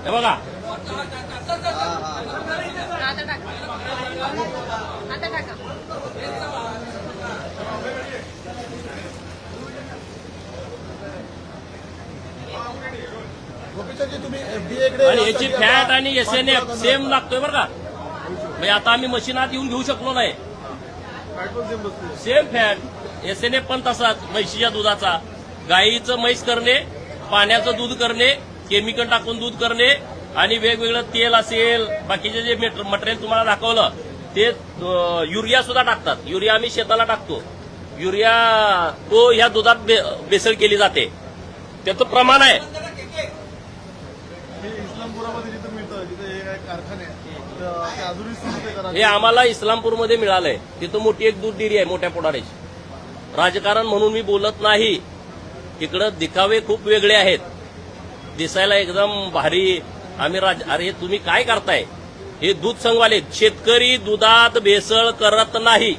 हे बघा आता टाका. आणि याची फॅट आणि SNF सेम लागतोय बरं का. म्हणजे आता आम्ही मशीनात येऊन घेऊ शकलो नाही. सेम फॅट SNF पण तसाच म्हैशीच्या दुधाचा. गाईचं म्हैस करणे, पाण्याचं दूध करणे, केमिकल टाकून दूध करणे आणि वेगवेगळं तेल असेल, बाकीचे जे मटेरियल तुम्हाला दाखवलं ते युरिया सुद्धा टाकतात. युरिया आम्ही शेताला टाकतो. युरिया तो ह्या दुधात भेसळ केली जाते. त्याचं प्रमाण आहे. हे आम्हाला इस्लामपूरमध्ये मिळालंय. तिथं मोठी एक दूध डेअरी आहे मोठ्या पुढाऱ्याची. राजकारण म्हणून मी बोलत नाही. इकडं दिखावे खूप वेगळे आहेत. दिसायला एकदम भारी आम्ही अरे तुम्ही काय करताय. हे दूध संघवाले शेतकरी दुधात भेसळ करत नाही.